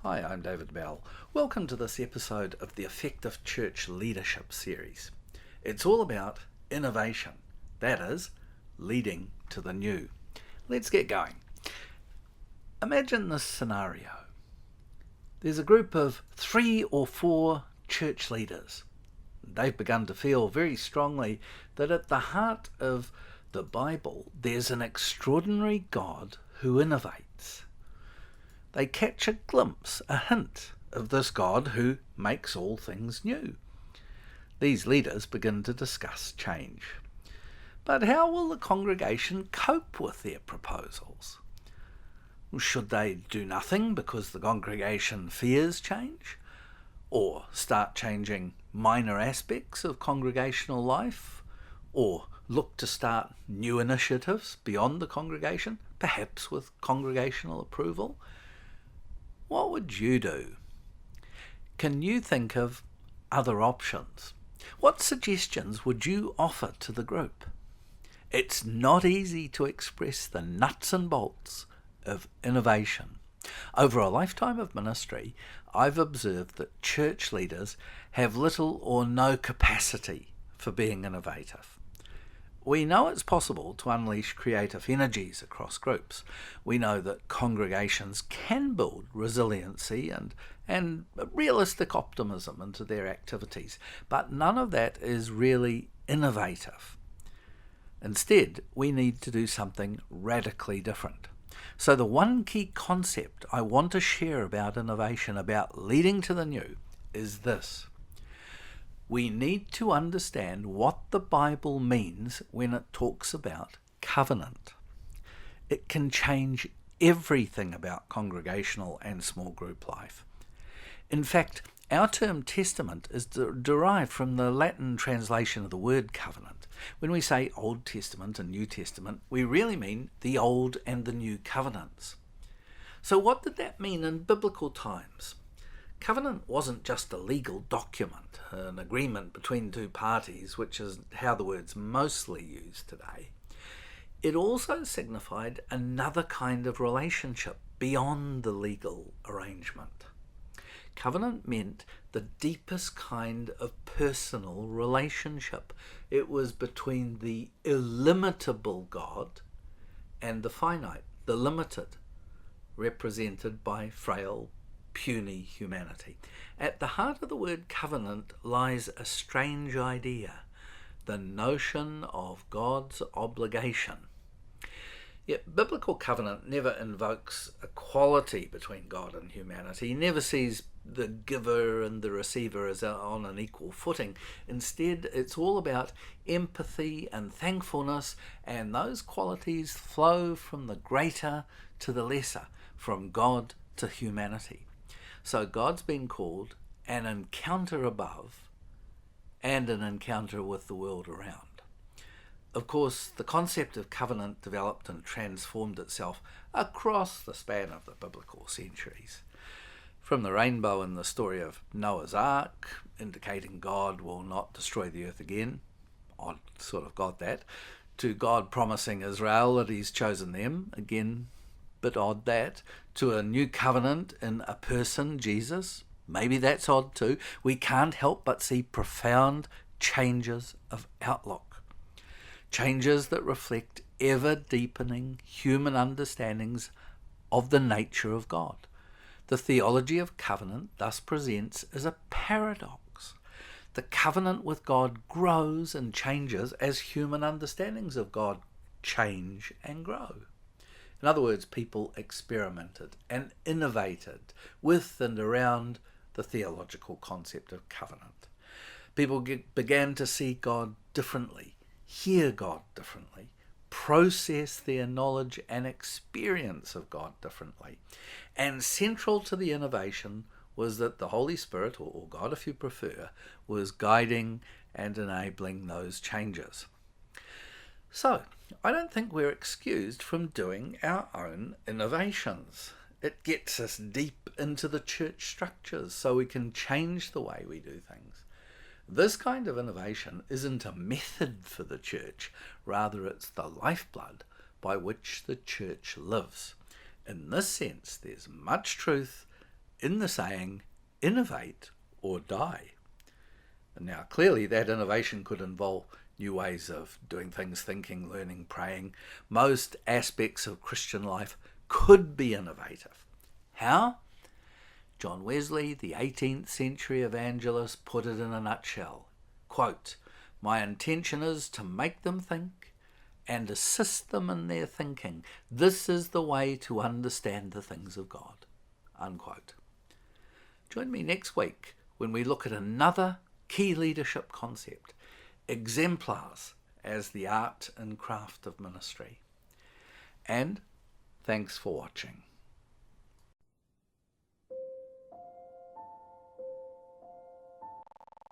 Hi, I'm David Bell. Welcome to this episode of the Effective Church Leadership series. It's all about innovation, that is, leading to the new. Let's get going. Imagine this scenario. There's a group of 3 or 4 church leaders. They've begun to feel very strongly that at the heart of the Bible there's an extraordinary God who innovates. They catch a glimpse, a hint of this God who makes all things new. These leaders begin to discuss change. But how will the congregation cope with their proposals? Should they do nothing because the congregation fears change? Or start changing minor aspects of congregational life? Or look to start new initiatives beyond the congregation, perhaps with congregational approval? What would you do? Can you think of other options? What suggestions would you offer to the group? It's not easy to express the nuts and bolts of innovation. Over a lifetime of ministry, I've observed that church leaders have little or no capacity for being innovative. We know it's possible to unleash creative energies across groups. We know that congregations can build resiliency and realistic optimism into their activities, but none of that is really innovative. Instead, we need to do something radically different. So the one key concept I want to share about innovation, about leading to the new, is this. We need to understand what the Bible means when it talks about covenant. It can change everything about congregational and small group life. In fact, our term testament is derived from the Latin translation of the word covenant. When we say Old Testament and New Testament, we really mean the Old and the New Covenants. So what did that mean in biblical times? Covenant wasn't just a legal document, an agreement between two parties, which is how the word's mostly used today. It also signified another kind of relationship beyond the legal arrangement. Covenant meant the deepest kind of personal relationship. It was between the illimitable God and the finite, the limited, represented by frail, puny humanity. At the heart of the word covenant lies a strange idea, the notion of God's obligation. Yet biblical covenant never invokes equality between God and humanity, never sees the giver and the receiver as on an equal footing. Instead, it's all about empathy and thankfulness, and those qualities flow from the greater to the lesser, from God to humanity. So God's been called an encounter above and an encounter with the world around. Of course, the concept of covenant developed and transformed itself across the span of the biblical centuries. From the rainbow in the story of Noah's Ark, indicating God will not destroy the earth again, odd sort of got that, to God promising Israel that he's chosen them, again, bit odd that, to a new covenant in a person, Jesus, maybe that's odd too. We can't help but see profound changes of outlook, changes that reflect ever-deepening human understandings of the nature of God. The theology of covenant thus presents as a paradox. The covenant with God grows and changes as human understandings of God change and grow. In other words, people experimented and innovated with and around the theological concept of covenant. People began to see God differently, hear God differently, process their knowledge and experience of God differently. And central to the innovation was that the Holy Spirit, or God if you prefer, was guiding and enabling those changes. So, I don't think we're excused from doing our own innovations. It gets us deep into the church structures so we can change the way we do things. This kind of innovation isn't a method for the church, rather it's the lifeblood by which the church lives. In this sense, there's much truth in the saying, innovate or die. And now, clearly, that innovation could involve new ways of doing things, thinking, learning, praying. Most aspects of Christian life could be innovative. How? John Wesley, the 18th century evangelist, put it in a nutshell. Quote, "My intention is to make them think and assist them in their thinking. This is the way to understand the things of God." Unquote. Join me next week when we look at another key leadership concept, exemplars as the art and craft of ministry. And thanks for watching.